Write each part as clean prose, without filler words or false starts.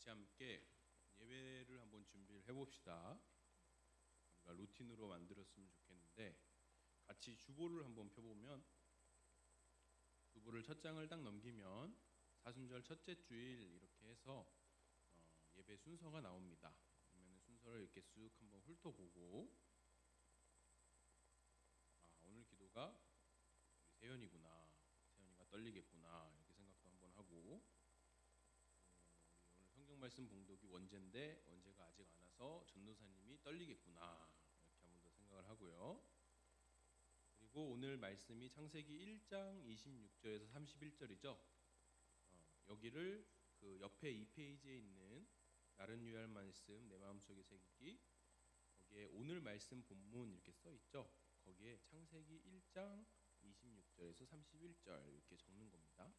함께 예배를 한번 준비를 해봅시다. 우리가 루틴으로 만들었으면 좋겠는데 같이 주보를 한번 펴보면 주보를 첫 장을 딱 넘기면 사순절 첫째 주일 이렇게 해서 예배 순서가 나옵니다. 그러면 순서를 이렇게 쓱 한번 훑어보고 오늘 기도가 우리 세연이구나, 세연이가 떨리겠구나 이렇게 생각도 한번 하고 오늘 성경 말씀 봉독이 원제인데 원제가 아직 안 와서 전도사님이 떨리겠구나 이렇게 한번 더 생각을 하고요. 그리고 오늘 말씀이 창세기 1장 26절에서 31절이죠. 여기를 그 옆에 2페이지에 있는 나른 유할 말씀 내 마음속에 새기기, 거기에 오늘 말씀 본문 이렇게 써 있죠. 거기에 창세기 1장 26절에서 31절 이렇게 적는 겁니다.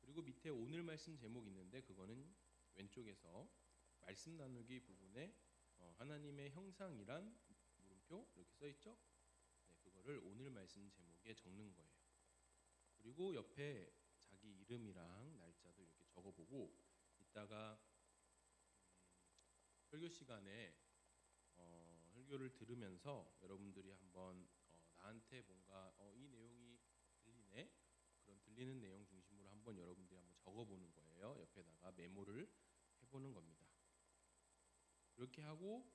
그리고 밑에 오늘 말씀 제목 있는데 그거는 왼쪽에서 말씀 나누기 부분에 하나님의 형상이란 물음표 이렇게 써 있죠. 네, 그거를 오늘 말씀 제목에 적는 거예요. 그리고 옆에 자기 이름이랑 날짜도 이렇게 적어보고 이따가 설교 시간에 설교를 들으면서 여러분들이 한번 나한테 뭔가 이 내용이 들리네, 그런 들리는 내용 중심으로 한번 여러분들이 한번 적어보는 거예요. 옆에다가 메모를 해보는 겁니다. 이렇게 하고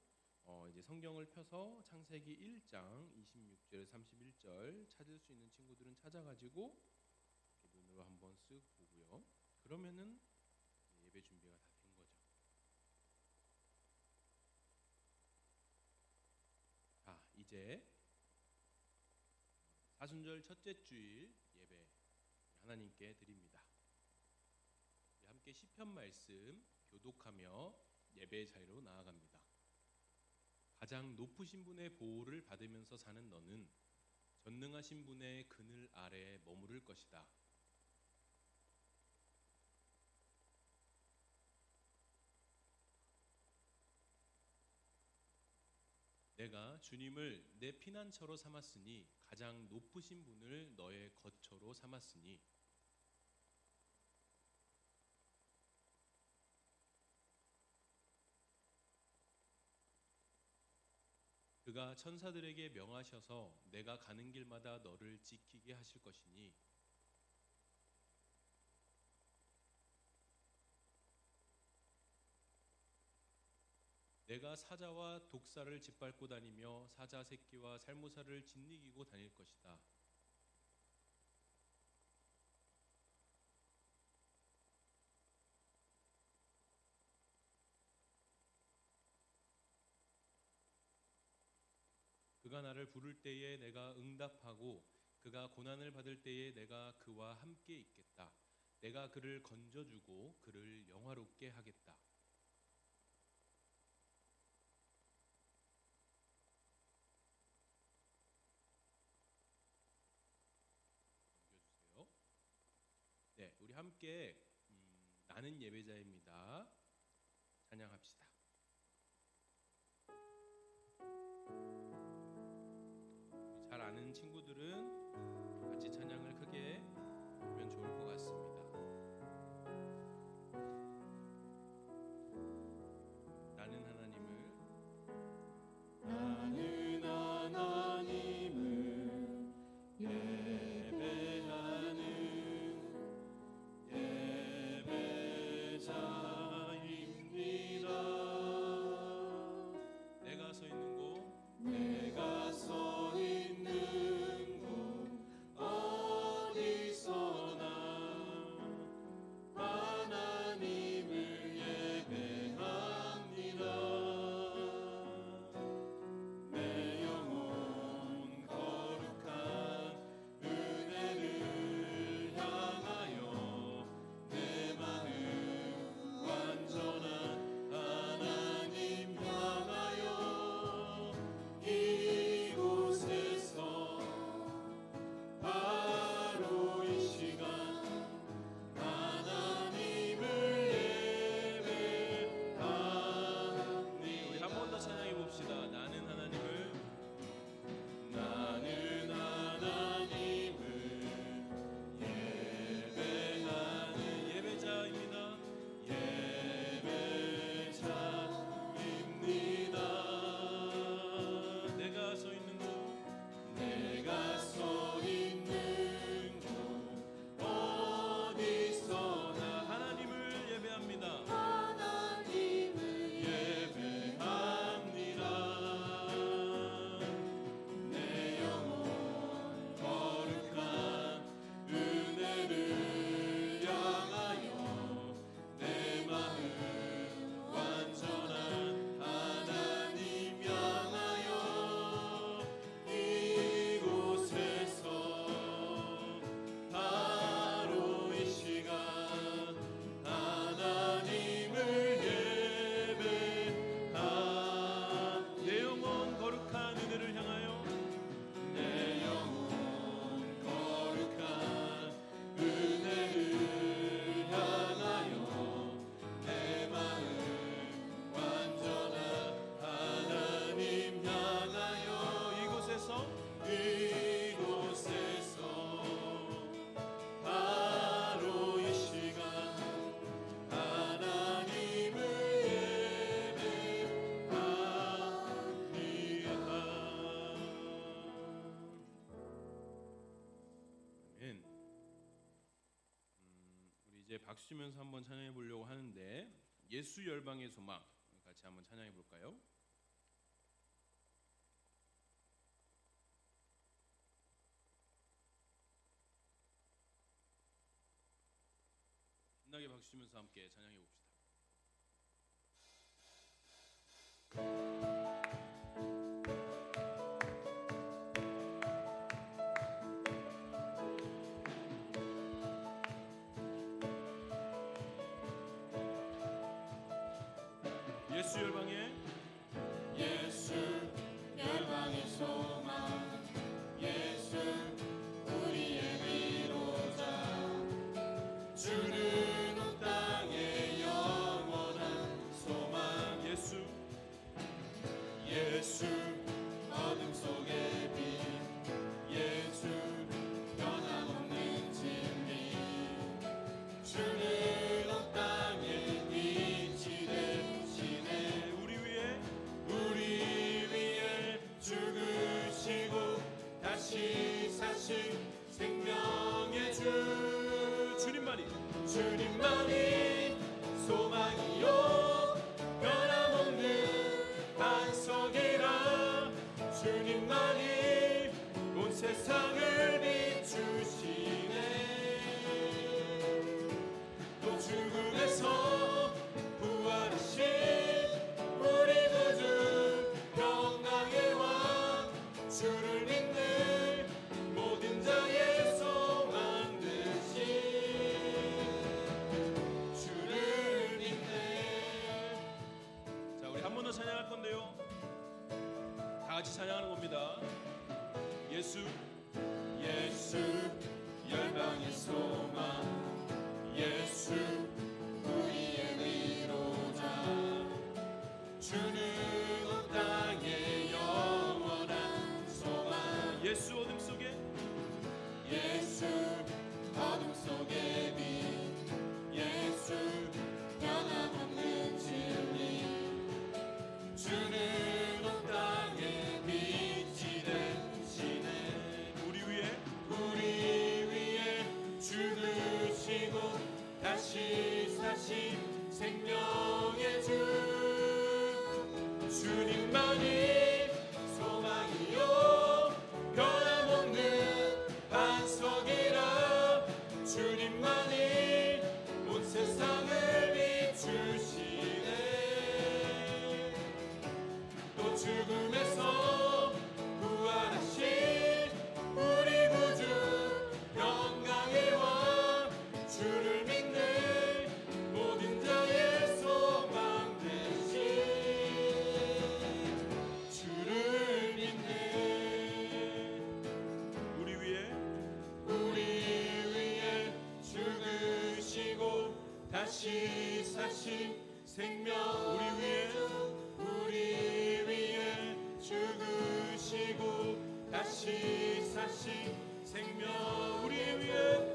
이제 성경을 펴서 창세기 1장 26절 31절 찾을 수 있는 친구들은 찾아가지고 이렇게 눈으로 한번 쓱 보고요. 그러면은 예배 준비가 다 된 거죠. 자, 이제 사순절 첫째 주일 예배 하나님께 드립니다. 함께 시편 말씀 교독하며 예배 자리로 나아갑니다. 가장 높으신 분의 보호를 받으면서 사는 너는 전능하신 분의 그늘 아래에 머무를 것이다. 내가 주님을 내 피난처로 삼았으니 가장 높으신 분을 너의 거처로 삼았으니 그가 천사들에게 명하셔서 내가 가는 길마다 너를 지키게 하실 것이니 내가 사자와 독사를 짓밟고 다니며 사자 새끼와 살모사를 짓이기고 다닐 것이다. 그가 나를 부를 때에 내가 응답하고 그가 고난을 받을 때에 내가 그와 함께 있겠다. 내가 그를 건져주고 그를 영화롭게 하겠다. 넘겨주세요. 네, 우리 함께 나는 예배자입니다. 찬양합시다. 잘 아는 친구들은 같이 찬양을 크게 하면 좋을 것 같습니다. 나는 하나님을 예배하는 예배자입니다. 내가 서 있는 곳 박수 치면서 한번 찬양해 보려고 하는데 예수 열방의 소망 같이 한번 찬양해 볼까요? 신나게 박수 치면서 함께 찬양해 봅시다. 예수 열방의 소망 예수 우리의 위로자 주는 온 땅의 영원한 소망 예수 어둠 속의 빛 예수 변함없는 진리 주는 온 땅의 빛이 되시네 우리 위에 죽으시고 다시 사신 생명의 주 주님만이 소망이요 변함없는 반석이라 주님만이 온 세상을 비추시네 또 죽음에서 부활하신 우리 구주 평강의 왕 주를 믿는 모든 자의 소망 되신 주를 믿네. 자, 우리 한 번 더 찬양할 건데요. 다 같이 찬양하는 겁니다. 예수 열방의 소망 예수 우리의 위로자 주는 온 땅의 영원한 소망 예수 어둠 속에 어둠 속의 빛 예수 변함없는 진리 주는 온 땅의 빛이 되시네 우리 위에 죽으시고 다시 사신 생명의 주 주님만이 소망이요 변함없는 반석이라 주님만이 온 세상을 비추시네 또 죽음에서 부활하신 우리 구주 영광의 왕 주를 믿는 모든 자의 소망 되신 주를 믿네 우리 위에 죽으시고 다시 사신 생명 우리 위에 죽으시고 다시 사신 생명 우리 위에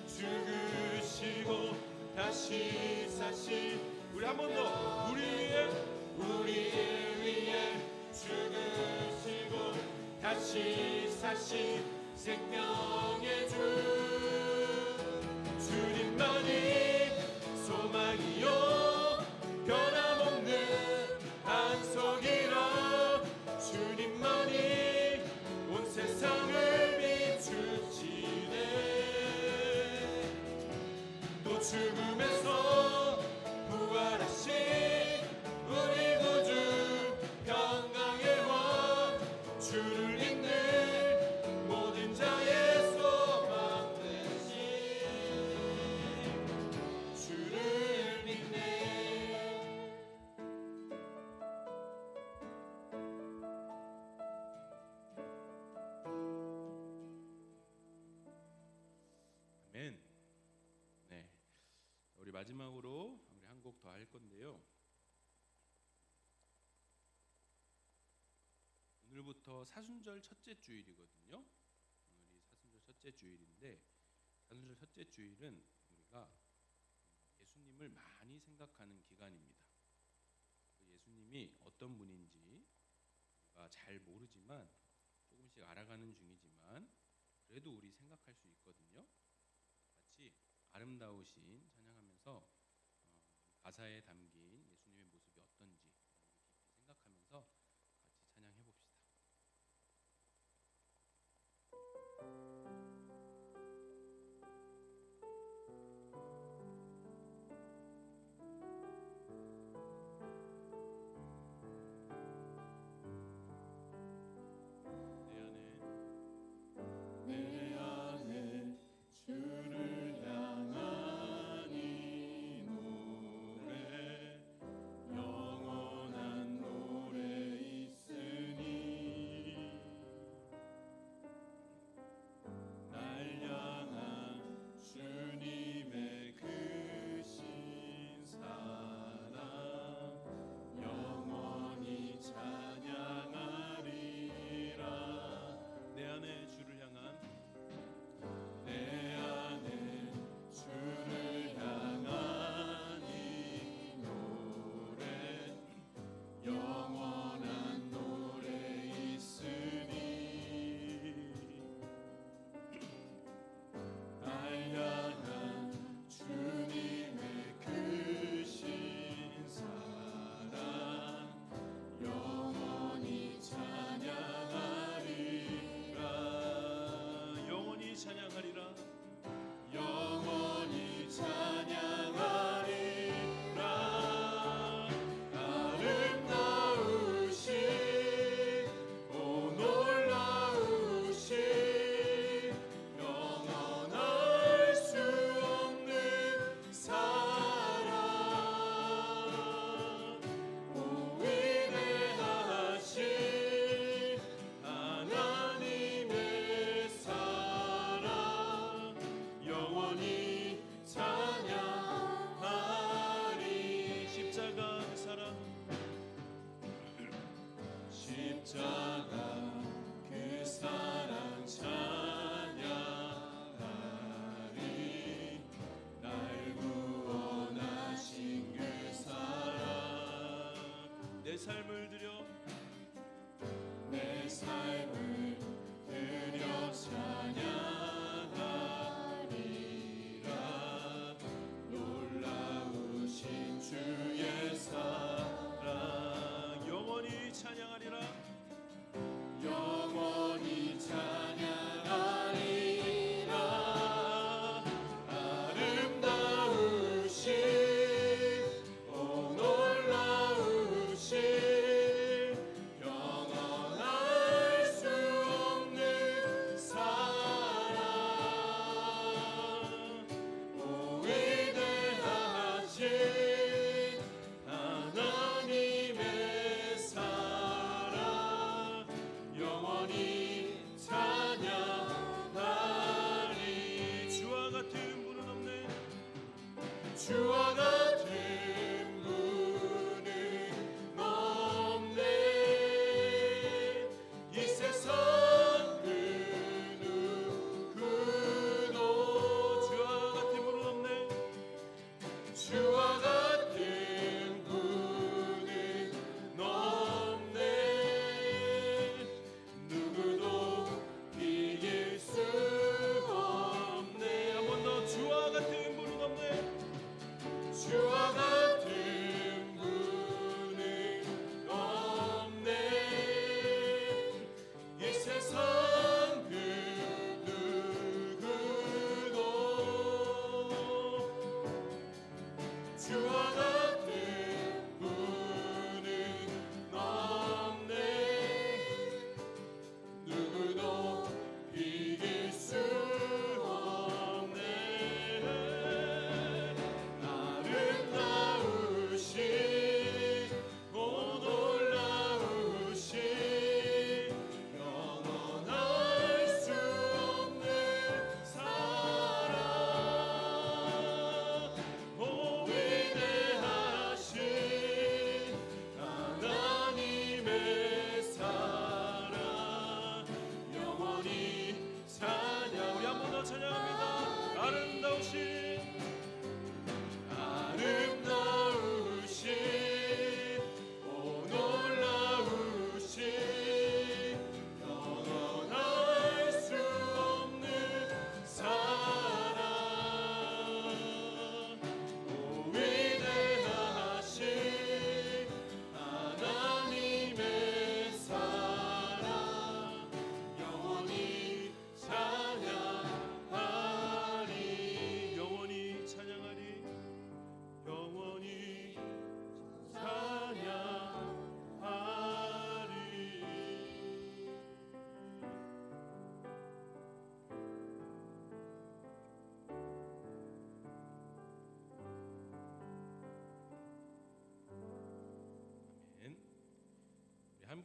죽으시고 다시 사신 우리 한 번 더 우리 위에 죽으시고 다시 사신 생명의 주 주님만이 소망이요 변함없는 반석이라 주님만이 온 세상을 비추시네 또 죽음에서 부활하신 우리 구주 평강의 왕 주를 믿는 모든 자의 소망 되신 주를 믿네 아멘. 네, 우리 마지막으로 우리 한 곡 더 할 건데요. 오늘부터 사순절 첫째 주일이거든요. 오늘이 사순절 첫째 주일인데 사순절 첫째 주일은 우리가 예수님을 많이 생각하는 기간입니다. 예수님이 어떤 분인지 우리가 잘 모르지만 조금씩 알아가는 중이지만 그래도 우리 생각할 수 있거든요. 같이 아름다우신 찬양하면서 가사에 담긴 예수님의 모습이 어떤지 깊이 생각하면서 같이 찬양해 봅시다. 내 안에 주를 향한 이 노래 영원한 노래 있으니 날 향한 주님의 크신 사랑 영원히 찬양하리라. 내 안에 주를 향한 내 안에 주를 향한 이 노래 영원한 노래 있으니 날 향한 주님의 크신 사랑 영원히 찬양하리라. 영원히 찬양하리라. 영원히 찬양하리라. 아름다우신 오 놀라우신 영원할 수 없는 사랑 오 위대하신 하나님의 사랑 영원히 찬양하리. 십자가 그 사랑 십자가 그 사랑 찬양하리. 날 구원하신 그 사랑 내 삶을 드려 내 삶을 드려 찬양하리라. 놀라우신 주의 사랑 영원히 찬양하리라. 영원히 찬양하리라. 아름다우신 오 놀라우신 영원할 수 없는 사랑 오 위대하신 하나님의 사랑 영원히 찬양하리. 주와 같은 분은 없네. 주와 같은 분은 없네. 이 세상 그 누구도 주와 같은 분은 없네. 주와 같은 분은 없네. 누구도 이길 수 없네. 한 번 더 주와 같은 분은 없네.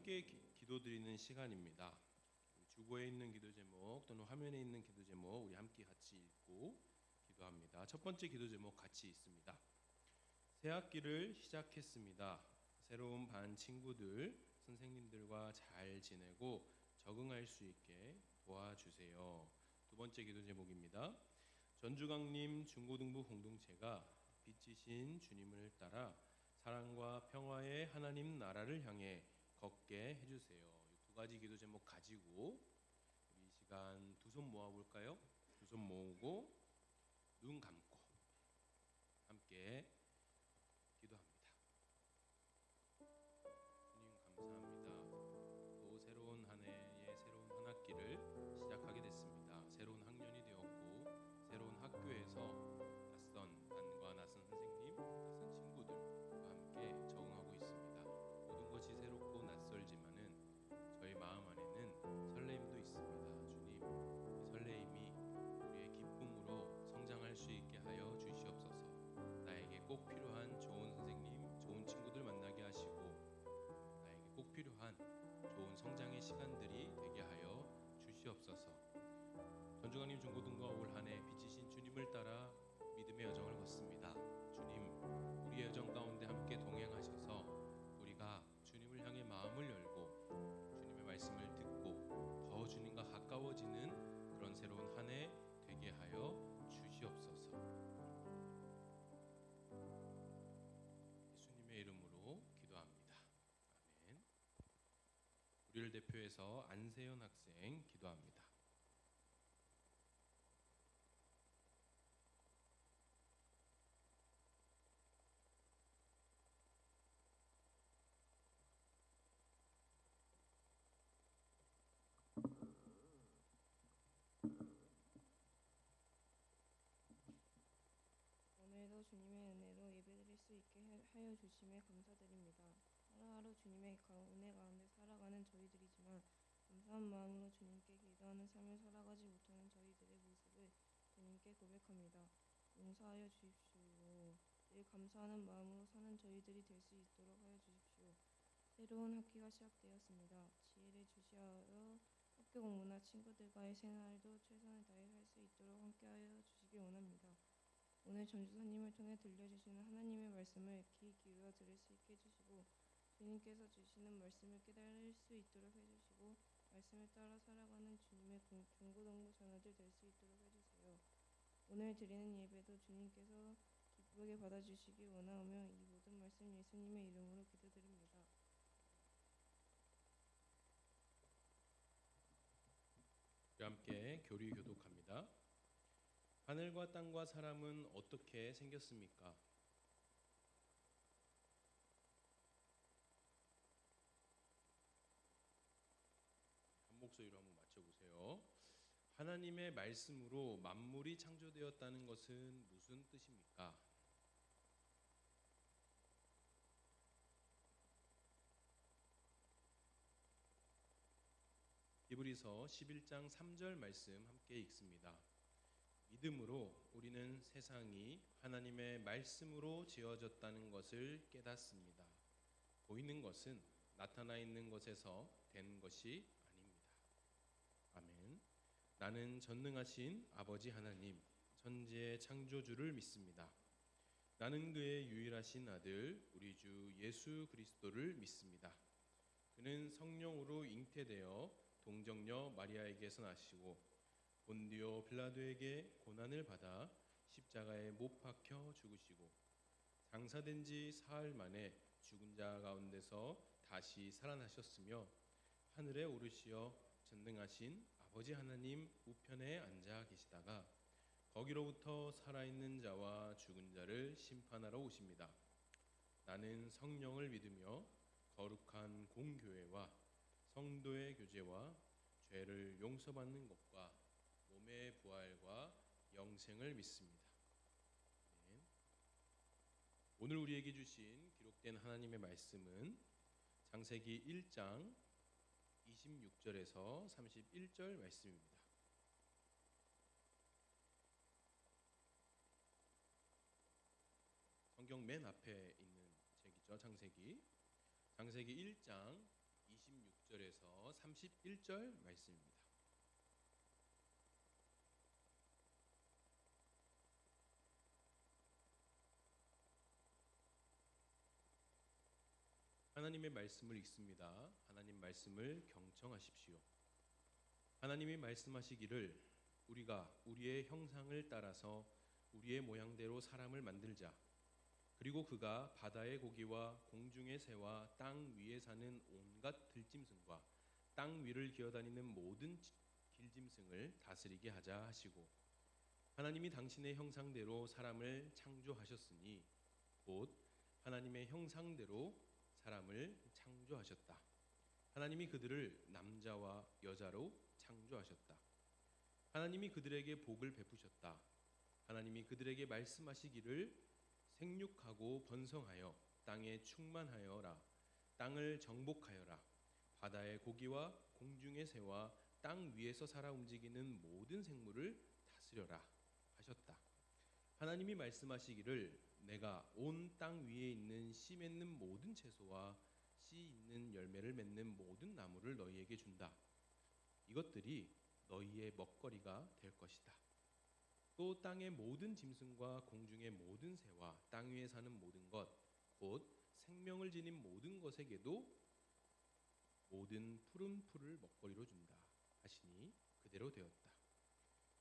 함께 기도드리는 시간입니다. 주보에 있는 기도 제목 또는 화면에 있는 기도 제목 우리 함께 같이 읽고 기도합니다. 첫 번째 기도 제목 같이 있습니다. 새 학기를 시작했습니다. 새로운 반 친구들, 선생님들과 잘 지내고 적응할 수 있게 도와주세요. 두 번째 기도 제목입니다. 전주강림 중고등부 공동체가 빛이신 주님을 따라 사랑과 평화의 하나님 나라를 향해 걷게 해주세요. 이 두 가지 기도 제목 가지고 우리 이 시간 두 손 모아볼까요? 두 손 모으고 눈 감고 함께 기도합니다. 주님 감사합니다. 또 새로운 한 해의 새로운 한 학기를 시작하게 됐습니다. 새로운 학년이 되었고 새로운 학교에서 낯선 반과 낯선 선생님, 낯선 친구들과 함께 적응하고 있습니다. 모든 것이 새롭고 낯설지만은 저희 마음 안에는 설레임도 있습니다. 주님, 이 설레임이 우리의 기쁨으로 성장할 수 있게 하여 주시옵소서. 나에게 꼭 필요한 좋은 선생님, 좋은 친구들 만나게 하시고 나에게 꼭 필요한 좋은 성장의 시간들이 되게 하여 주시옵소서. 전주강림 중고등부가 올 한 해 빛이신 주님을 따라 믿음의 여정을 걷습니다. 주님, 우리의 여정 가운데 함께 동행하셔서 우리가 주님을 향해 마음을 열고 주님의 말씀을 듣고 더 주님과 가까워지는 그런 새로운 한 해 되게 하여 주시옵소서. 예수님의 이름으로 기도합니다. 아멘. 우리를 대표해서 안세현 학생 기도합니다. 오늘도 주님의 은혜로 예배드릴 수 있게 하여 주심에 감사드립니다. 하루하루 주님의 은혜 가운데 살아가는 저희들이지만 감사한 마음으로 주님께 기도하는 삶을 살아가지 못하는 저희들의 모습을 주님께 고백합니다. 용서하여 주십시오. 늘 감사하는 마음으로 사는 저희들이 될 수 있도록 하여 주십시오. 새로운 학기가 시작되었습니다. 지혜를 주시하여 학교 공부나 친구들과의 생활도 최선을 다해 살 수 있도록 함께하여 주시길 원합니다. 오늘 전주사님을 통해 들려주시는 하나님의 말씀을 귀 기울여 들을 수 있게 해주시고 주님께서 주시는 말씀을 깨달을 수 있도록 해주시고 말씀을 따라 살아가는 주님의 중고등부 자녀들 될 수 있도록 해주세요. 오늘 드리는 예배도 주님께서 기쁘게 받아주시길 원하오며 이 모든 말씀 예수님의 이름으로 기도드립니다. 우리 함께 교리 교독합니다. 하늘과 땅과 사람은 어떻게 생겼습니까? 한 목소리로 한번 맞춰보세요. 하나님의 말씀으로 만물이 창조되었다는 것은 무슨 뜻입니까? 히브리서 11장 3절 말씀 함께 읽습니다. 믿음으로 우리는 세상이 하나님의 말씀으로 지어졌다는 것을 깨닫습니다. 보이는 것은 나타나 있는 것에서 된 것이 아닙니다. 아멘. 나는 전능하신 아버지 하나님, 천지의 창조주를 믿습니다. 나는 그의 유일하신 아들, 우리 주 예수 그리스도를 믿습니다. 그는 성령으로 잉태되어 동정녀 마리아에게서 나시고 본디오 빌라도에게 고난을 받아 십자가에 못 박혀 죽으시고 장사된 지 사흘 만에 죽은 자 가운데서 다시 살아나셨으며 하늘에 오르시어 전능하신 아버지 하나님 우편에 앉아 계시다가 거기로부터 살아있는 자와 죽은 자를 심판하러 오십니다. 나는 성령을 믿으며 거룩한 공교회와 성도의 교제와 죄를 용서받는 것과 몸의 부활과 영생을 믿습니다. 아멘. 오늘 우리에게 주신 기록된 하나님의 말씀은 창세기 1장 26절에서 31절 말씀입니다. 성경 맨 앞에 있는 책이죠. 창세기 1장 26절에서 31절 말씀입니다. 하나님의 말씀을 읽습니다. 하나님 말씀을 경청하십시오. 하나님이 말씀하시기를 우리가 우리의 형상을 따라서 우리의 모양대로 사람을 만들자. 그리고 그가 바다의 고기와 공중의 새와 땅 위에 사는 온갖 들짐승과 땅 위를 기어다니는 모든 길짐승을 다스리게 하자 하시고 하나님이 당신의 형상대로 사람을 창조하셨으니 곧 하나님의 형상대로 사람을 창조하셨다. 하나님이 그들을 남자와 여자로 창조하셨다. 하나님이 그들에게 복을 베푸셨다. 하나님이 그들에게 말씀하시기를 생육하고 번성하여 땅에 충만하여라. 땅을 정복하여라. 바다의 고기와 공중의 새와 땅 위에서 살아 움직이는 모든 생물을 다스려라 하셨다. 하나님이 말씀하시기를 내가 온 땅 위에 있는 씨 맺는 모든 채소와 씨 있는 열매를 맺는 모든 나무를 너희에게 준다. 이것들이 너희의 먹거리가 될 것이다. 또 땅의 모든 짐승과 공중의 모든 새와 땅 위에 사는 모든 것, 곧 생명을 지닌 모든 것에게도 모든 푸른 풀을 먹거리로 준다 하시니 그대로 되었다.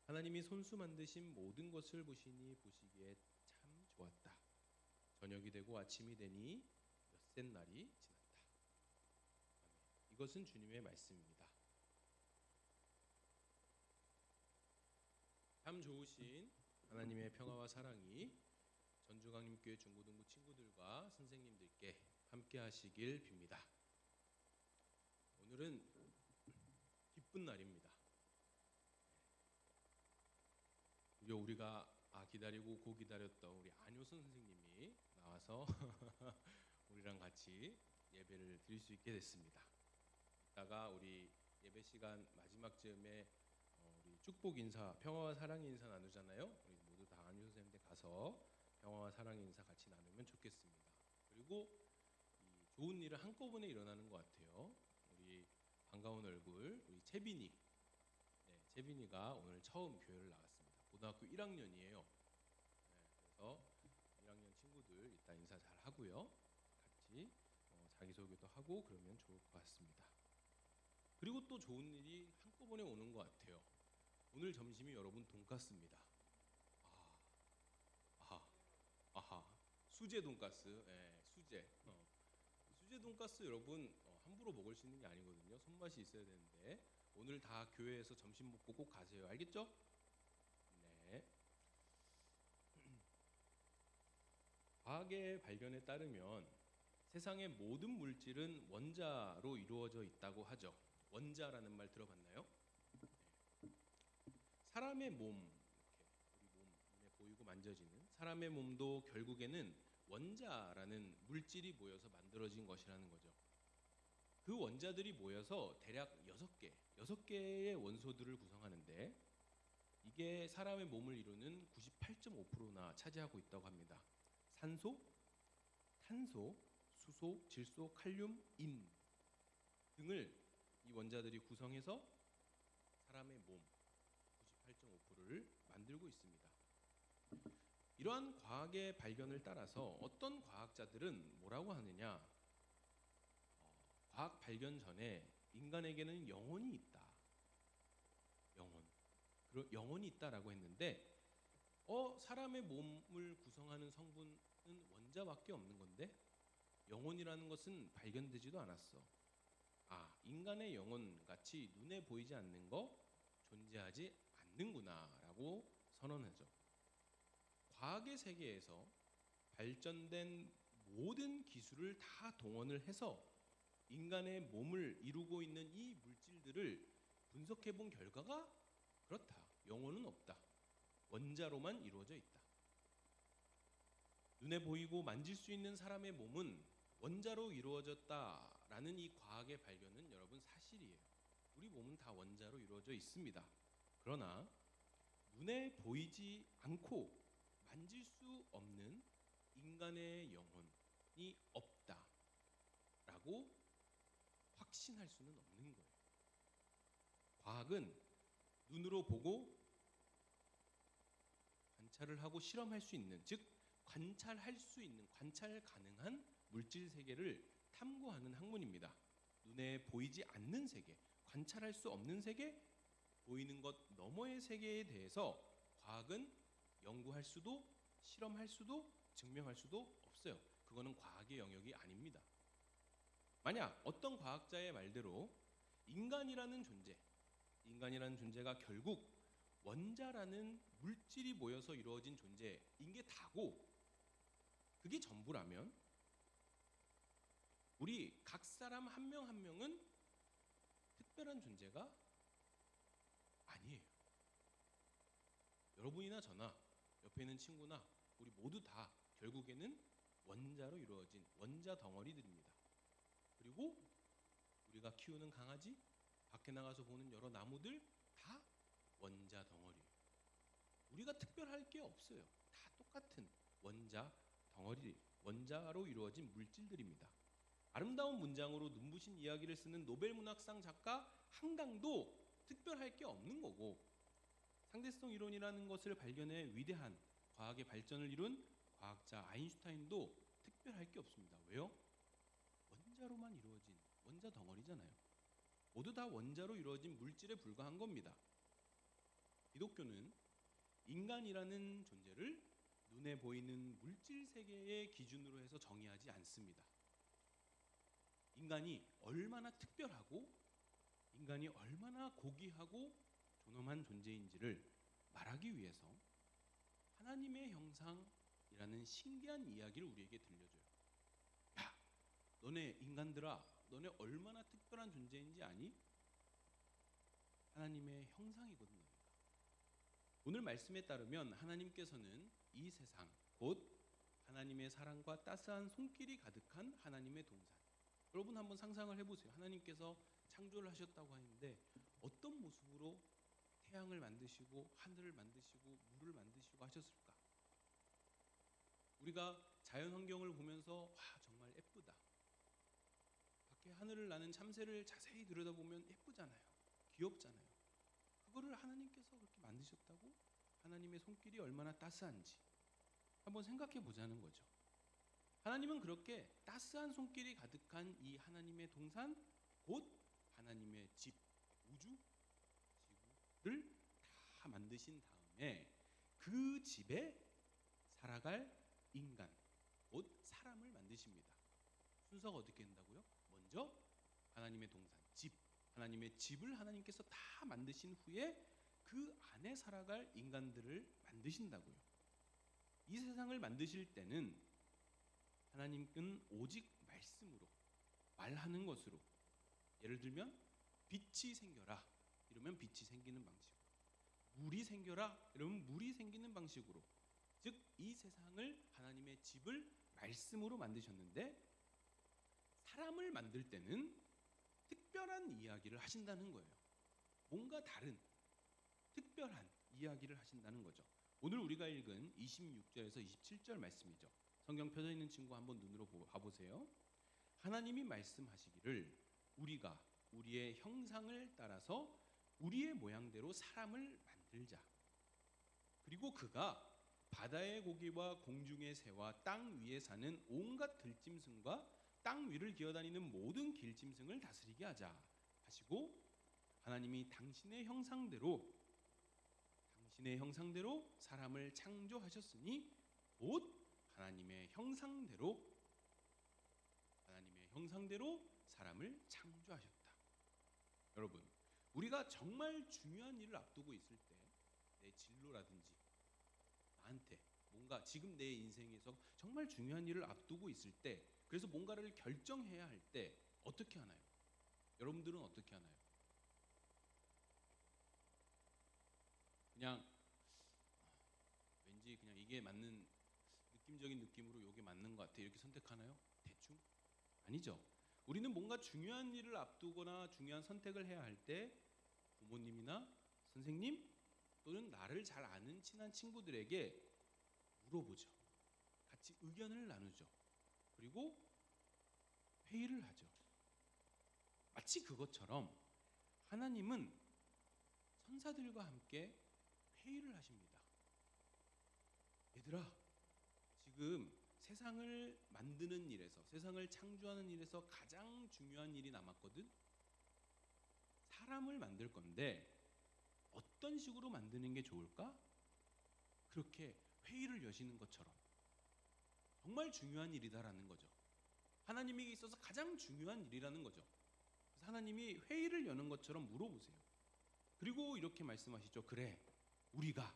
하나님이 손수 만드신 모든 것을 보시니 보시기에 참 좋았다. 저녁이 되고 아침이 되니 엿새 날이 지났다. 아멘. 이것은 주님의 말씀입니다. 참 좋으신 하나님의 평화와 사랑이 전주강림교회 중고등부 친구들과 선생님들께 함께 하시길 빕니다. 오늘은 기쁜 날입니다. 우리가 기다리고 고 기다렸던 우리 안효선 선생님이 나와서 우리랑 같이 예배를 드릴 수 있게 됐습니다. 이따가 우리 예배 시간 마지막 즈음에 우리 축복 인사, 평화와 사랑의 인사 나누잖아요. 우리 모두 다 안효선 선생님한테 가서 평화와 사랑의 인사 같이 나누면 좋겠습니다. 그리고 이 좋은 일은 한꺼번에 일어나는 것 같아요. 우리 반가운 얼굴, 우리 채빈이, 채빈이가 오늘 처음 교회를 나왔습니다. 고등학교 1학년이에요. 그래서 1학년 친구들 이따 인사 잘 하고요. 같이 자기소개도 하고 그러면 좋을 것 같습니다. 그리고 또 좋은 일이 한꺼번에 오는 것 같아요. 오늘 점심이 여러분 돈가스입니다. 아하, 수제 돈가스, 수제. 수제 돈가스 여러분 함부로 먹을 수 있는 게 아니거든요. 손맛이 있어야 되는데 오늘 다 교회에서 점심 먹고 꼭 가세요. 알겠죠? 네. 과학의 발견에 따르면 세상의 모든 물질은 원자로 이루어져 있다고 하죠. 원자라는 말 들어봤나요? 네. 사람의 몸, 이렇게 우리 몸 눈에 보이고 만져지는 사람의 몸도 결국에는 원자라는 물질이 모여서 만들어진 것이라는 거죠. 그 원자들이 모여서 대략 6개의 원소들을 구성하는데 이게 사람의 몸을 이루는 98.5%나 차지하고 있다고 합니다. 산소, 탄소, 수소, 질소, 칼륨, 인 등을 이 원자들이 구성해서 사람의 몸 98.5%를 만들고 있습니다. 이러한 과학의 발견을 따라서 어떤 과학자들은 뭐라고 하느냐? 과학 발견 전에 인간에게는 영혼이 있다. 영혼이 있다라고 했는데 사람의 몸을 구성하는 성분은 원자밖에 없는 건데 영혼이라는 것은 발견되지도 않았어. 인간의 영혼 같이 눈에 보이지 않는 거 존재하지 않는구나라고 선언하죠. 과학의 세계에서 발전된 모든 기술을 다 동원을 해서 인간의 몸을 이루고 있는 이 물질들을 분석해 본 결과가 그렇다. 영혼은 없다. 원자로만 이루어져 있다. 눈에 보이고 만질 수 있는 사람의 몸은 원자로 이루어졌다라는 이 과학의 발견은 여러분 사실이에요. 우리 몸은 다 원자로 이루어져 있습니다. 그러나 눈에 보이지 않고 만질 수 없는 인간의 영혼이 없다라고 확신할 수는 없는 거예요. 과학은 눈으로 보고 관찰을 하고 실험할 수 있는, 즉 관찰할 수 있는, 관찰 가능한 물질 세계를 탐구하는 학문입니다. 눈에 보이지 않는 세계, 관찰할 수 없는 세계, 보이는 것 너머의 세계에 대해서 과학은 연구할 수도 실험할 수도 증명할 수도 없어요. 그거는 과학의 영역이 아닙니다. 만약 어떤 과학자의 말대로 인간이라는 존재가 결국 원자라는 물질이 모여서 이루어진 존재인 게 다고 그게 전부라면 우리 각 사람 한 명 한 명은 특별한 존재가 아니에요. 여러분이나 저나 옆에 있는 친구나 우리 모두 다 결국에는 원자로 이루어진 원자 덩어리들입니다. 그리고 우리가 키우는 강아지, 밖에 나가서 보는 여러 나무들 다 원자 덩어리예요. 우리가 특별할 게 없어요. 다 똑같은 원자 덩어리, 원자로 이루어진 물질들입니다. 아름다운 문장으로 눈부신 이야기를 쓰는 노벨 문학상 작가 한강도 특별할 게 없는 거고, 상대성 이론이라는 것을 발견해 위대한 과학의 발전을 이룬 과학자 아인슈타인도 특별할 게 없습니다. 왜요? 원자로만 이루어진 원자 덩어리잖아요. 모두 다 원자로 이루어진 물질에 불과한 겁니다. 기독교는 인간이라는 존재를 눈에 보이는 물질 세계의 기준으로 해서 정의하지 않습니다. 인간이 얼마나 특별하고 인간이 얼마나 고귀하고 존엄한 존재인지를 말하기 위해서 하나님의 형상이라는 신기한 이야기를 우리에게 들려줘요. 야, 너네 인간들아, 너네 얼마나 특별한 존재인지 아니? 하나님의 형상이거든 너희가. 오늘 말씀에 따르면 하나님께서는 이 세상, 곧 하나님의 사랑과 따스한 손길이 가득한 하나님의 동산. 여러분 한번 상상을 해보세요. 하나님께서 창조를 하셨다고 하는데 어떤 모습으로 태양을 만드시고 하늘을 만드시고 물을 만드시고 하셨을까? 우리가 자연 환경을 보면서 와 정말 예쁘다. 밖에 하늘을 나는 참새를 자세히 들여다보면 예쁘잖아요. 귀엽잖아요. 그거를 하나님께서 그렇게 만드셨다고? 하나님의 손길이 얼마나 따스한지 한번 생각해 보자는 거죠. 하나님은 그렇게 따스한 손길이 가득한 이 하나님의 동산, 곧 하나님의 집, 우주, 지구를 다 만드신 다음에 그 집에 살아갈 인간, 곧 사람을 만드십니다. 순서가 어떻게 된다고요? 먼저 하나님의 동산, 집, 하나님의 집을 하나님께서 다 만드신 후에 그 안에 살아갈 인간들을 만드신다고요. 이 세상을 만드실 때는 하나님은 오직 말씀으로, 말하는 것으로, 예를 들면 빛이 생겨라 이러면 빛이 생기는 방식으로, 물이 생겨라 이러면 물이 생기는 방식으로, 즉 이 세상을 하나님의 집을 말씀으로 만드셨는데 사람을 만들 때는 특별한 이야기를 하신다는 거예요. 뭔가 다른 특별한 이야기를 하신다는 거죠. 오늘 우리가 읽은 26절에서 27절 말씀이죠. 성경 펴져 있는 친구 한번 눈으로 봐보세요. 하나님이 말씀하시기를 우리가 우리의 형상을 따라서 우리의 모양대로 사람을 만들자. 그리고 그가 바다의 고기와 공중의 새와 땅 위에 사는 온갖 들짐승과 땅 위를 기어다니는 모든 길짐승을 다스리게 하자 하시고, 하나님이 당신의 형상대로 사람을 창조하셨으니 곧 하나님의 형상대로 사람을 창조하셨다. 여러분, 우리가 정말 중요한 일을 앞두고 있을 때, 내 진로라든지 나한테 뭔가 지금 내 인생에서 정말 중요한 일을 앞두고 있을 때, 그래서 뭔가를 결정해야 할 때 어떻게 하나요? 여러분들은 어떻게 하나요? 그냥 왠지 그냥 이게 맞는, 느낌적인 느낌으로 이게 맞는 것 같아 이렇게 선택하나요? 대충? 아니죠. 우리는 뭔가 중요한 일을 앞두거나 중요한 선택을 해야 할 때 부모님이나 선생님 또는 나를 잘 아는 친한 친구들에게 물어보죠. 같이 의견을 나누죠. 그리고 회의를 하죠. 마치 그것처럼 하나님은 천사들과 함께 회의를 하십니다. 얘들아, 지금 세상을 만드는 일에서, 세상을 창조하는 일에서 가장 중요한 일이 남았거든. 사람을 만들 건데 어떤 식으로 만드는 게 좋을까? 그렇게 회의를 여시는 것처럼 정말 중요한 일이다라는 거죠. 하나님에게 있어서 가장 중요한 일이라는 거죠. 그래서 하나님이 회의를 여는 것처럼 물어보세요. 그리고 이렇게 말씀하시죠. 그래, 우리가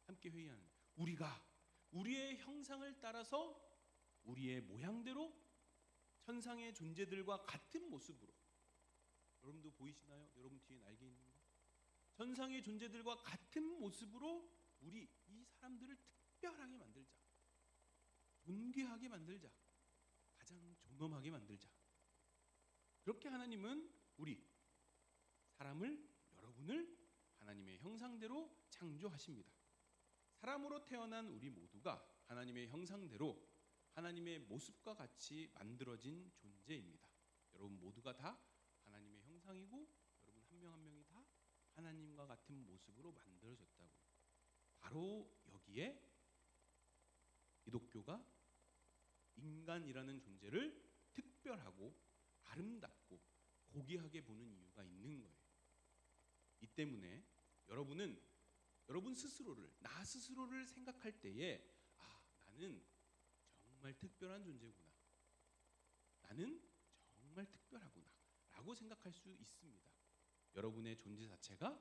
함께 회의하는, 우리가 우리의 형상을 따라서 우리의 모양대로 천상의 존재들과 같은 모습으로, 여러분도 보이시나요? 여러분 뒤에 날개 있는 거? 천상의 존재들과 같은 모습으로 우리 이 사람들을 특별하게 만들자, 존귀하게 만들자, 가장 존엄하게 만들자. 그렇게 하나님은 우리 사람을, 여러분을 하나님의 형상대로 창조하십니다. 사람으로 태어난 우리 모두가 하나님의 형상대로 하나님의 모습과 같이 만들어진 존재입니다. 여러분 모두가 다 하나님의 형상이고 여러분 한 명 한 명이 다 하나님과 같은 모습으로 만들어졌다고요. 바로 여기에 기독교가 인간이라는 존재를 특별하고 아름답고 고귀하게 보는 이유가 있는 거예요. 이 때문에 여러분은 여러분 스스로를, 나 스스로를 생각할 때에 나는 정말 특별한 존재구나, 나는 정말 특별하구나 라고 생각할 수 있습니다. 여러분의 존재 자체가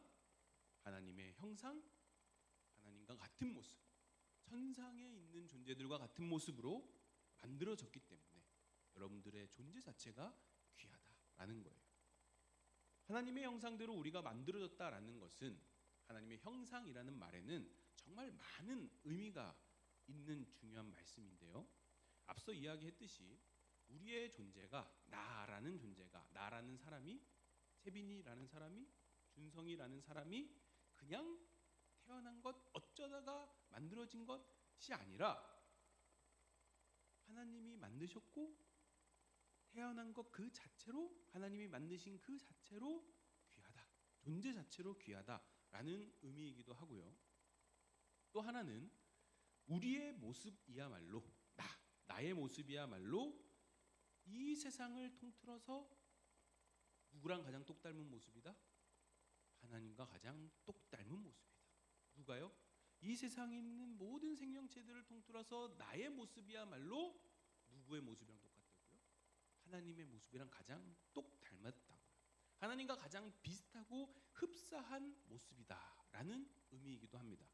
하나님의 형상, 하나님과 같은 모습, 천상에 있는 존재들과 같은 모습으로 만들어졌기 때문에 여러분들의 존재 자체가 귀하다라는 거예요. 하나님의 형상대로 우리가 만들어졌다라는 것은, 하나님의 형상이라는 말에는 정말 많은 의미가 있는 중요한 말씀인데요. 앞서 이야기했듯이 우리의 존재가, 나라는 존재가, 나라는 사람이, 세빈이라는 사람이, 준성이라는 사람이 그냥 태어난 것, 어쩌다가 만들어진 것이 아니라 하나님이 만드셨고 태어난 것 그 자체로, 하나님이 만드신 그 자체로 귀하다, 존재 자체로 귀하다라는 의미이기도 하고요. 또 하나는 우리의 모습이야말로, 나의 모습이야말로 이 세상을 통틀어서 누구랑 가장 똑 닮은 모습이다? 하나님과 가장 똑 닮은 모습이다. 누가요? 이 세상에 있는 모든 생명체들을 통틀어서 나의 모습이야말로 누구의 모습이랑 똑같다고요? 하나님의 모습이랑 가장 똑 닮았다고요. 하나님과 가장 비슷하고 흡사한 모습이다라는 의미이기도 합니다.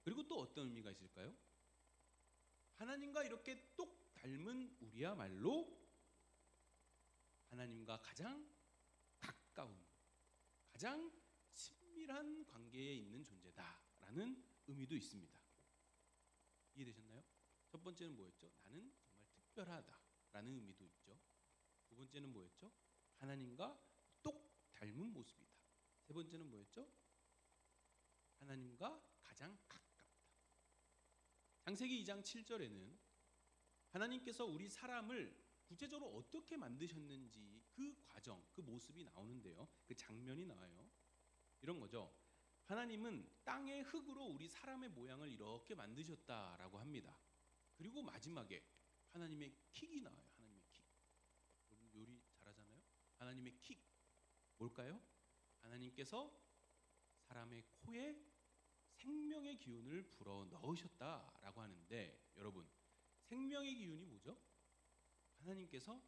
그리고 또 어떤 의미가 있을까요? 하나님과 이렇게 똑 닮은 우리야말로 하나님과 가장 가까운, 가장 친밀한 관계에 있는 존재다라는 의미도 있습니다. 이해되셨나요? 첫 번째는 뭐였죠? 나는 정말 특별하다라는 의미도 있죠. 두 번째는 뭐였죠? 하나님과 똑 닮은 모습이다. 세 번째는 뭐였죠? 하나님과 가장 가깝다. 창세기 2장 7절에는 하나님께서 우리 사람을 구체적으로 어떻게 만드셨는지 그 과정, 그 모습이 나오는데요. 그 장면이 나와요. 이런 거죠. 하나님은 땅의 흙으로 우리 사람의 모양을 이렇게 만드셨다라고 합니다. 그리고 마지막에 하나님의 킥이 나와요. 하나님의 킥. 여러분 요리 잘하잖아요. 하나님의 킥 뭘까요? 하나님께서 사람의 코에 생명의 기운을 불어 넣으셨다라고 하는데, 여러분 생명의 기운이 뭐죠? 하나님께서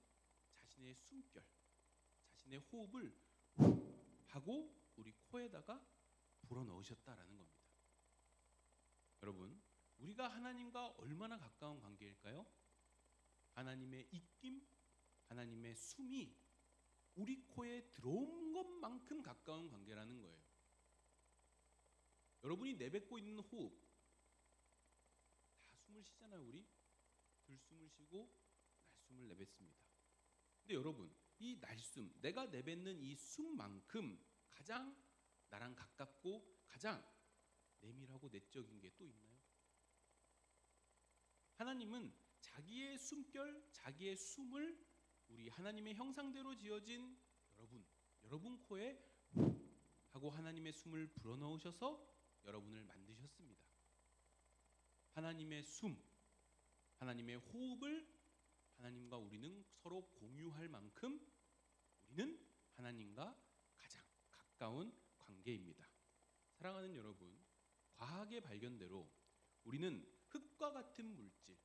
자신의 숨결, 자신의 호흡을 하고 우리 코에다가 불어 넣으셨다라는 겁니다. 여러분, 우리가 하나님과 얼마나 가까운 관계일까요? 하나님의 입김, 하나님의 숨이 우리 코에 들어온 것만큼 가까운 관계라는 거예요. 여러분이 내뱉고 있는 호흡, 다 숨을 쉬잖아요. 우리 들숨을 쉬고 날숨을 내뱉습니다. 근데 여러분, 이 날숨, 내가 내뱉는 이 숨만큼 가장 나랑 가깝고 가장 내밀하고 내적인 게 또 있나요? 하나님은 자기의 숨결, 자기의 숨을 우리 하나님의 형상대로 지어진 여러분 코에 하고 하나님의 숨을 불어넣으셔서 여러분을 만드셨습니다. 하나님의 숨, 하나님의 호흡을 하나님과 우리는 서로 공유할 만큼 우리는 하나님과 가장 가까운 관계입니다. 사랑하는 여러분, 과학의 발견대로 우리는 흙과 같은 물질,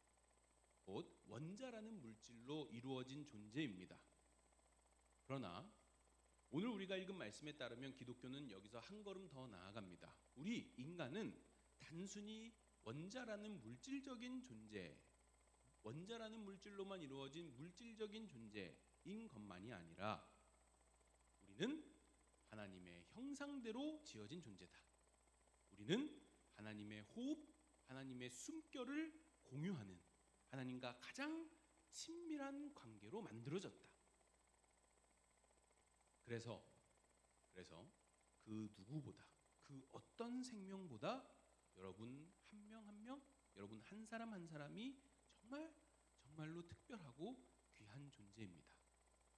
곧 원자라는 물질로 이루어진 존재입니다. 그러나 오늘 우리가 읽은 말씀에 따르면 기독교는 여기서 한 걸음 더 나아갑니다. 우리 인간은 단순히 원자라는 물질적인 존재, 원자라는 물질로만 이루어진 물질적인 존재인 것만이 아니라 우리는 하나님의 형상대로 지어진 존재다. 우리는 하나님의 호흡, 하나님의 숨결을 공유하는 하나님과 가장 친밀한 관계로 만들어졌다. 그래서 그 누구보다, 그 어떤 생명보다 여러분 한 명 한 명, 여러분 한 사람 한 사람이 정말로 특별하고 귀한 존재입니다.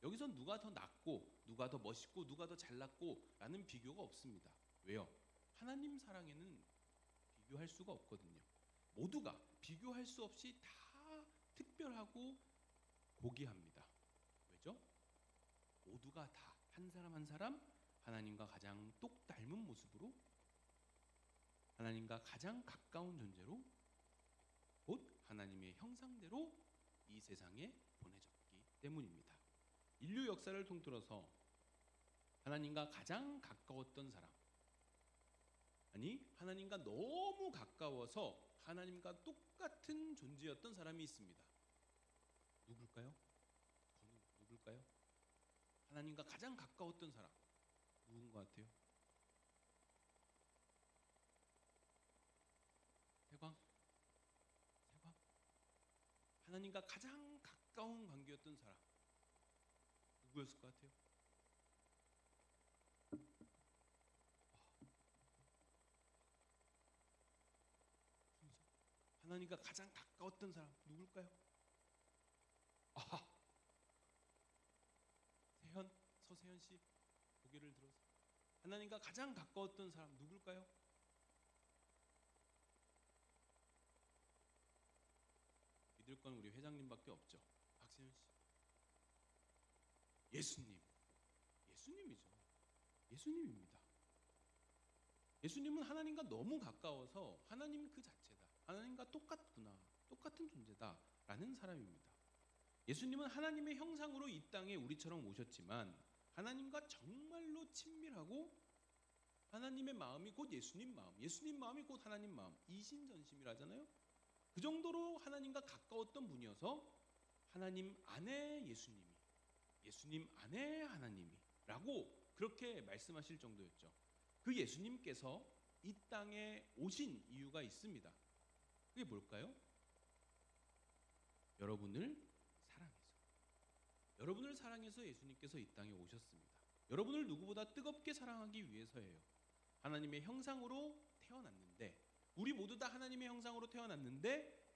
여기서 누가 더 낫고 누가 더 멋있고 누가 더 잘났고 라는 비교가 없습니다. 왜요? 하나님 사랑에는 비교할 수가 없거든요. 모두가 비교할 수 없이 다 특별하고 고귀합니다. 왜죠? 모두가 다 한 사람 한 사람 하나님과 가장 똑 닮은 모습으로, 하나님과 가장 가까운 존재로, 곧 하나님의 형상대로 이 세상에 보내졌기 때문입니다. 인류 역사를 통틀어서 하나님과 가장 가까웠던 사람, 아니 하나님과 너무 가까워서 하나님과 똑같은 존재였던 사람이 있습니다. 누굴까요? 누굴까요? 하나님과 가장 가까웠던 사람 누군 것 같아요? 세광? 하나님과 가장 가까운 관계였던 사람 누구였을 것 같아요? 하나님과 가장 가까웠던 사람 누굴까요? 아하, 서세현 씨 고개를 들어서 하나님과 가장 가까웠던 사람 누굴까요? 믿을 건 우리 회장님밖에 없죠. 박세현 씨. 예수님이죠. 예수님입니다. 예수님은 하나님과 너무 가까워서 하나님 그 자체다. 하나님과 똑같구나. 똑같은 존재다라는 사람입니다. 예수님은 하나님의 형상으로 이 땅에 우리처럼 오셨지만 하나님과 정말로 친밀하고 하나님의 마음이 곧 예수님 마음, 예수님 마음이 곧 하나님 마음, 이신전심이라잖아요. 그 정도로 하나님과 가까웠던 분이어서 하나님 안에 예수님이, 예수님 안에 하나님이라고 그렇게 말씀하실 정도였죠. 그 예수님께서 이 땅에 오신 이유가 있습니다. 그게 뭘까요? 여러분을 사랑해서 예수님께서 이 땅에 오셨습니다. 여러분을 누구보다 뜨겁게 사랑하기 위해서예요. 하나님의 형상으로 태어났는데, 우리 모두 다 하나님의 형상으로 태어났는데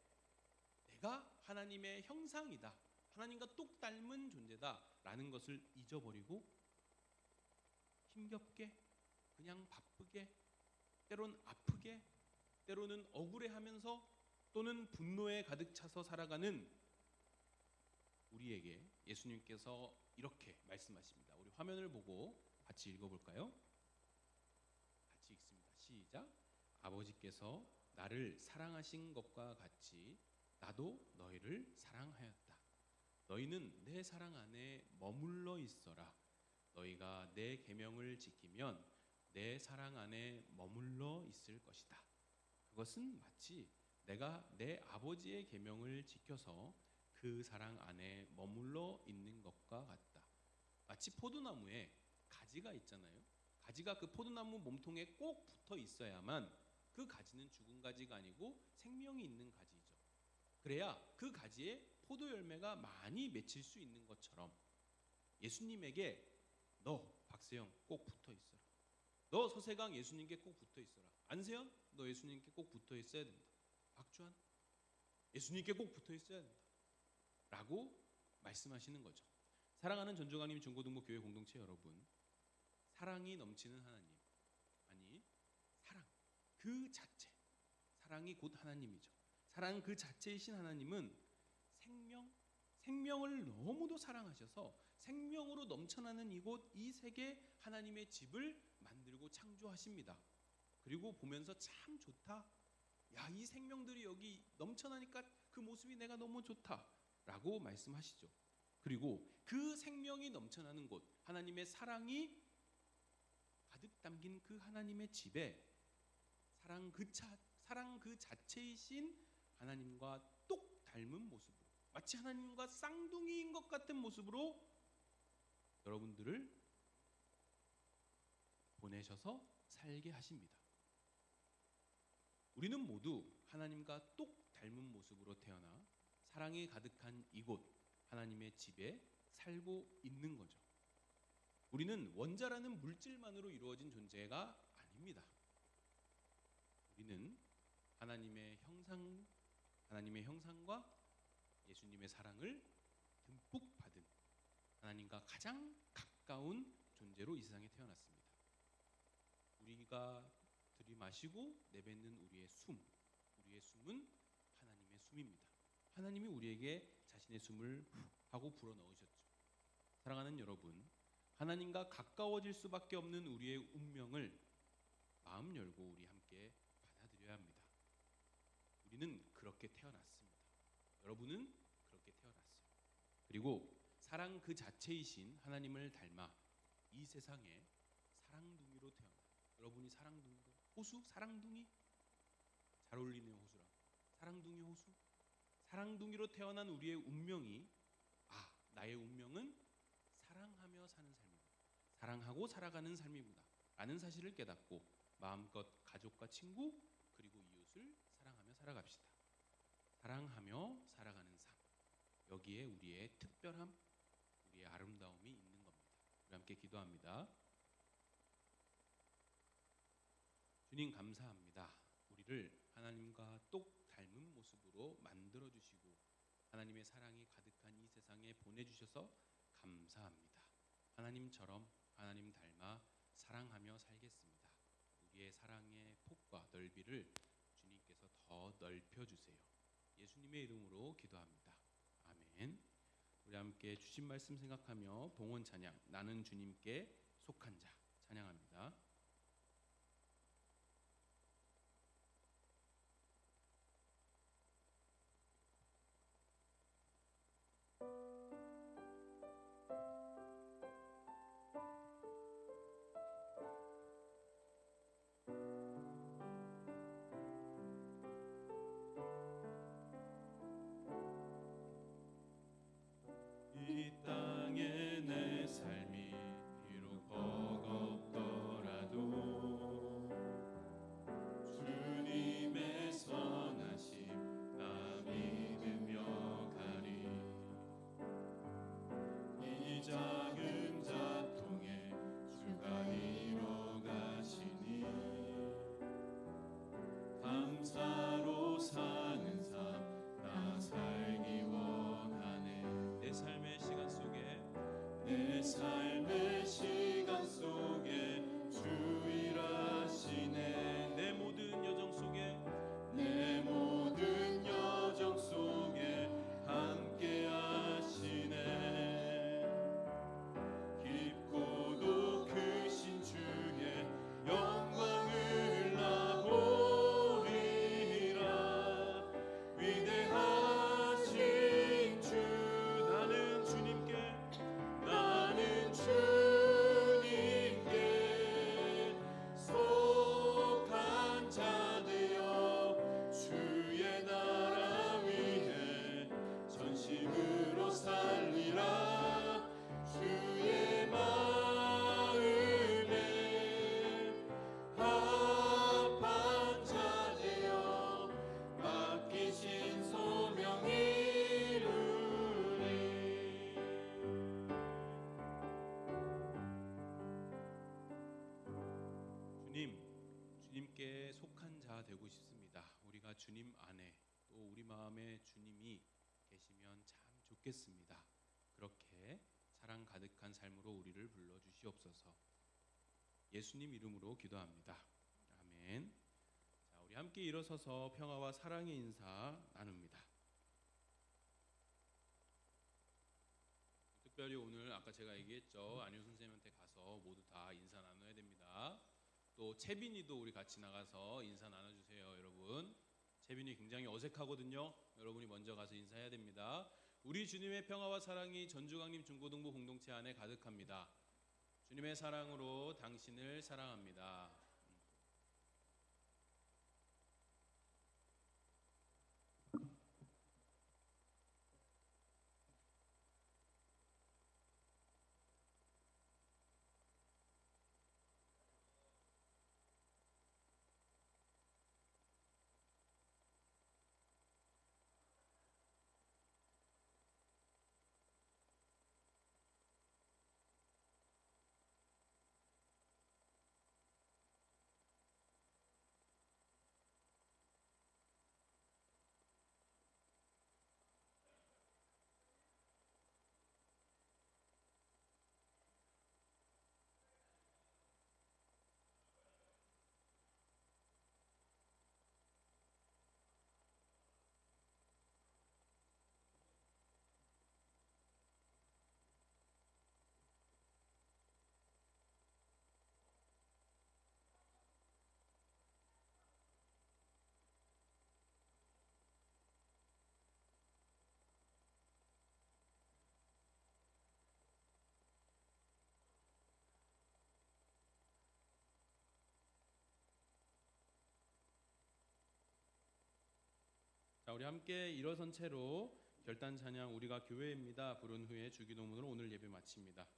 내가 하나님의 형상이다, 하나님과 똑 닮은 존재다 라는 것을 잊어버리고 힘겹게, 그냥 바쁘게, 때론 아프게, 때로는 억울해하면서 또는 분노에 가득 차서 살아가는 우리에게 예수님께서 이렇게 말씀하십니다. 우리 화면을 보고 같이 읽어볼까요? 같이 읽습니다. 시작. 아버지께서 나를 사랑하신 것과 같이 나도 너희를 사랑하였다. 너희는 내 사랑 안에 머물러 있어라. 너희가 내 계명을 지키면 내 사랑 안에 머물러 있을 것이다. 그것은 마치 내가 내 아버지의 계명을 지켜서 그 사랑 안에 머물러 있는 것과 같다. 마치 포도나무에 가지가 있잖아요. 가지가 그 포도나무 몸통에 꼭 붙어 있어야만 그 가지는 죽은 가지가 아니고 생명이 있는 가지이죠. 그래야 그 가지에 포도 열매가 많이 맺힐 수 있는 것처럼 예수님에게 너 박세영 꼭 붙어 있어라. 너 서세강 예수님께 꼭 붙어 있어라. 안세현 너 예수님께 꼭 붙어 있어야 된다. 박주환 예수님께 꼭 붙어 있어야 된다 라고 말씀하시는 거죠. 사랑하는 전종환님 중고등부 교회 공동체 여러분, 사랑이 넘치는 하나님, 아니 사랑 그 자체, 사랑이 곧 하나님이죠. 사랑 그 자체이신 하나님은 생명을 너무도 사랑하셔서 생명으로 넘쳐나는 이곳 이 세계 하나님의 집을 만들고 창조하십니다. 그리고 보면서 참 좋다. 야, 이 생명들이 여기 넘쳐나니까 그 모습이 내가 너무 좋다라고 말씀하시죠. 그리고 그 생명이 넘쳐나는 곳, 하나님의 사랑이 가득 담긴 그 하나님의 집에 사랑 그 자체이신 하나님과 똑 닮은 모습으로, 마치 하나님과 쌍둥이인 것 같은 모습으로 여러분들을 보내셔서 살게 하십니다. 우리는 모두 하나님과 똑 닮은 모습으로 태어나 사랑이 가득한 이곳 하나님의 집에 살고 있는 거죠. 우리는 원자라는 물질만으로 이루어진 존재가 아닙니다. 우리는 하나님의 형상과 예수님의 사랑을 듬뿍 받은 하나님과 가장 가까운 존재로 이 세상에 태어났습니다. 우리가 들이마시고 내뱉는 우리의 숨은 하나님의 숨입니다. 하나님이 우리에게 자신의 숨을 후 하고 불어넣으셨죠. 사랑하는 여러분, 하나님과 가까워질 수밖에 없는 우리의 운명을 마음 열고 우리 함께 받아들여야 합니다. 우리는 그렇게 태어났습니다. 여러분은 그렇게 태어났어요. 그리고 사랑 그 자체이신 하나님을 닮아 이 세상에 사랑둥이로 태어나, 여러분이 사랑둥이로, 호수 사랑둥이 잘 어울리네요. 호수랑 사랑둥이 호수, 사랑둥이로 태어난 우리의 운명이, 나의 운명은 사랑하며 사는 삶이구나, 사랑하고 살아가는 삶이구나 라는 사실을 깨닫고 마음껏 가족과 친구 그리고 이웃을 사랑하며 살아갑시다. 사랑하며 살아가는 삶, 여기에 우리의 특별함, 우리의 아름다움이 있는 겁니다. 우리 함께 기도합니다. 주님 감사합니다. 우리를 하나님과 똑 닮은 모습으로 만들어 주시고 하나님의 사랑이 가득한 이 세상에 보내주셔서 감사합니다. 하나님처럼 하나님 닮아 사랑하며 살겠습니다. 우리의 사랑의 폭과 넓이를 주님께서 더 넓혀주세요. 예수님의 이름으로 기도합니다. 아멘. 우리 함께 주신 말씀 생각하며 봉헌 찬양, 나는 주님께 속한 자 찬양합니다. 이 땅에 내 삶이 비록 버겁더라도 주님의 선하심 나 믿으며 가리. 이 작은 자통에 주가 이뤄가시니 감사로 사는 삶 나 살기 원하네. 내 삶의 시간 속에 내 삶의 시간 속에 주 일하시네. 내 모든 여정 속에 내 모든 여정 속에 함께 하시네. 깊고도 크신 주의 영광을 나 보리라. 위대하신 주 나는 주님께 속한 자 되어 주의 나라 위해 전심으로 살리라. 주의 마음에 합한 자 되어 맡기신 소명 이루리. 주님께 속한 자 되고 싶습니다. 우리가 주님 안에 또 우리 마음에 주님이 계시면 참 좋겠습니다. 그렇게 사랑 귀한 삶으로 우리를 불러주시옵소서. 예수님 이름으로 기도합니다. 아멘. 자, 우리 함께 일어서서 평화와 사랑의 인사 나눕니다. 특별히 오늘 아까 제가 얘기했죠. 안효 선생님한테 가서 모두 다 인사 나눠야 됩니다. 또 채빈이도 우리 같이 나가서 인사 나눠주세요, 여러분. 채빈이 굉장히 어색하거든요. 여러분이 먼저 가서 인사해야 됩니다. 우리 주님의 평화와 사랑이 전주강림 중고등부 공동체 안에 가득합니다. 주님의 사랑으로 당신을 사랑합니다. 자, 우리 함께 일어선 채로 결단 찬양 우리가 교회입니다 부른 후에 주기도문으로 오늘 예배 마칩니다.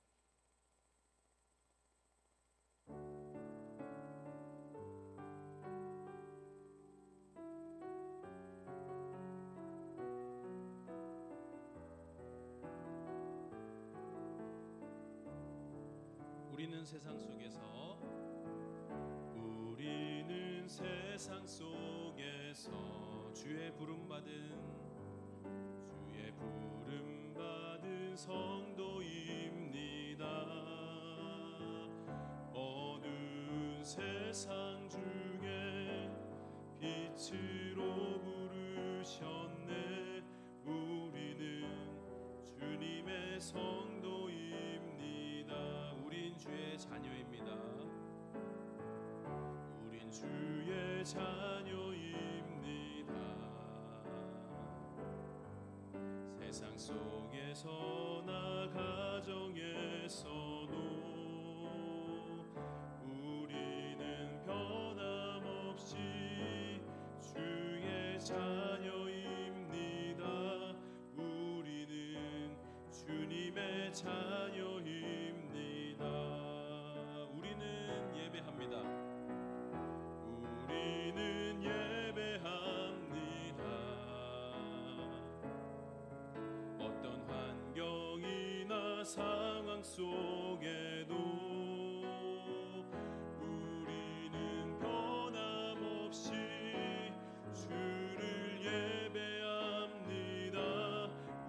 우리는 세상 속에서 주의 부름받은 성도입니다. 어두운 세상 중에 빛으로 부르셨네. 우리는 주님의 성도입니다. 우린 주의 자녀입니다. 우린 주의 자녀입니다. 세상 속에서나 가정에서도 우리는 변함없이 주의 자녀입니다. 우리는 주님의 자녀입니다. 우리는 예배합니다. 우리는 예배합니다. 어떤 환경이나 상황 속에도 우리는 변함없이 주를 예배합니다.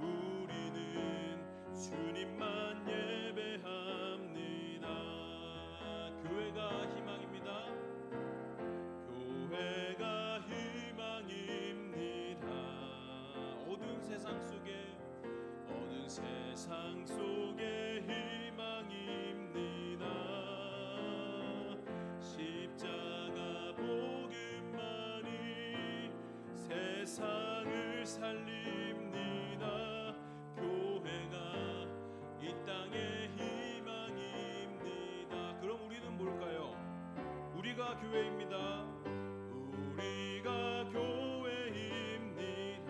우리는 주님만 예배합니다. 교회가 희망입니다. 교회가 희망입니다. 어두운 세상 속에 희망입니다. 십자가 복음만이 세상을 살립니다. 교회가 이 땅의 희망입니다. 그럼 우리는 뭘까요? 우리가 교회입니다. 우리가 교회입니다.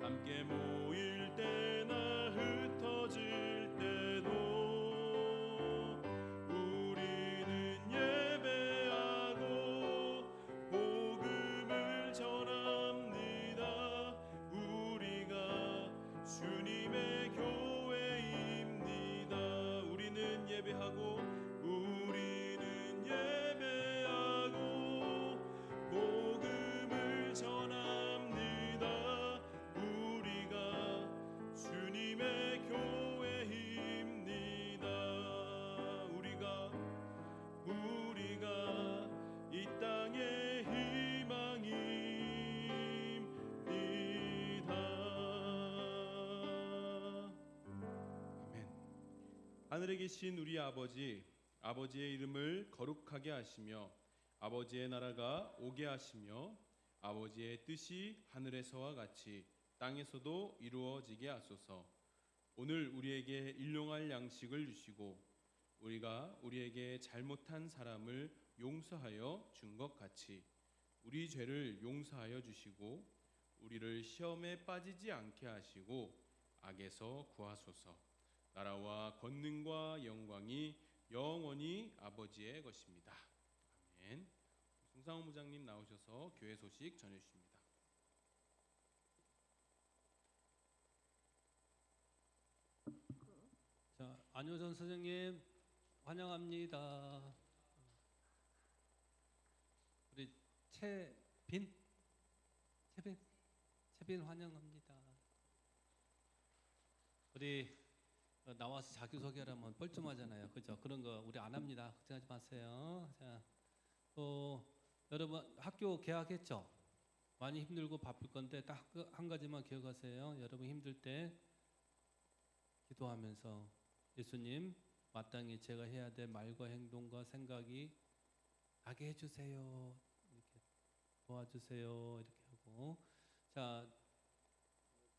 함께 모일 때나 흩어질 때도 우리는 예배하고 복음을 전합니다. 우리가 주님의 교회입니다. 우리는 예배하고 복음을 전합니다. 우리가 하늘에 계신 우리 아버지, 아버지의 이름을 거룩하게 하시며 아버지의 나라가 오게 하시며 아버지의 뜻이 하늘에서와 같이 땅에서도 이루어지게 하소서. 오늘 우리에게 일용할 양식을 주시고 우리가 우리에게 잘못한 사람을 용서하여 준 것 같이 우리 죄를 용서하여 주시고 우리를 시험에 빠지지 않게 하시고 악에서 구하소서. 나라와 권능과 영광이 영원히 아버지의 것입니다. 아멘. 송상훈 부장님 나오셔서 교회 소식 전해주십니다. 자, 안효선 선생님 환영합니다. 우리 채빈 환영합니다. 우리 나와서 자기소개하면 뻘쭘하잖아요. 그죠? 그런 거 우리 안 합니다. 걱정하지 마세요. 자, 여러분 학교 개학했죠? 많이 힘들고 바쁠 건데 딱 한 가지만 기억하세요. 여러분 힘들 때 기도하면서 예수님 마땅히 제가 해야 될 말과 행동과 생각이 나게 해주세요. 이렇게 도와주세요. 이렇게 하고 자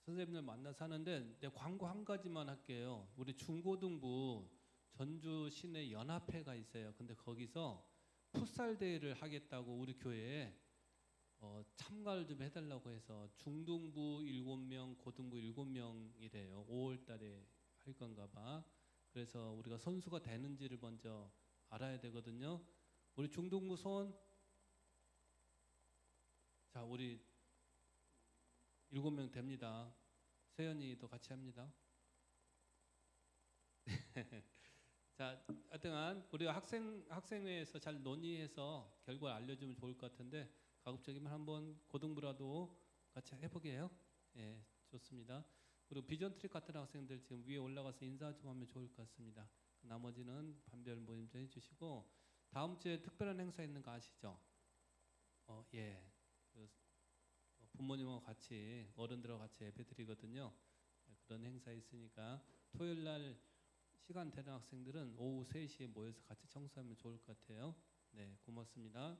선생님들 만나서 하는데 내 광고 한 가지만 할게요. 우리 중고등부 전주 시내 연합회가 있어요. 근데 거기서 풋살 대회를 하겠다고 우리 교회에 참가를 좀 해달라고 해서 중등부 7명, 고등부 7명이래요. 5월 달에 할 건가 봐. 그래서 우리가 선수가 되는지를 먼저 알아야 되거든요. 우리 중등부 손. 자, 우리 7명 됩니다. 세연이도 같이 합니다. 자, 하여튼 우리 학생회에서 잘 논의해서 결과를 알려주면 좋을 것 같은데 가급적이면 한번 고등부라도 같이 해보게요. 예, 좋습니다. 그리고 비전 트립 같은 학생들 지금 위에 올라가서 인사 좀 하면 좋을 것 같습니다. 나머지는 반별 모임 좀 해주시고 다음 주에 특별한 행사 있는 거 아시죠? 예. 부모님하고 같이 어른들하고 같이 예배 드리거든요. 그런 행사 있으니까 토요일 날 시간 되는 학생들은 오후 3시에 모여서 같이 청소하면 좋을 것 같아요. 네, 고맙습니다.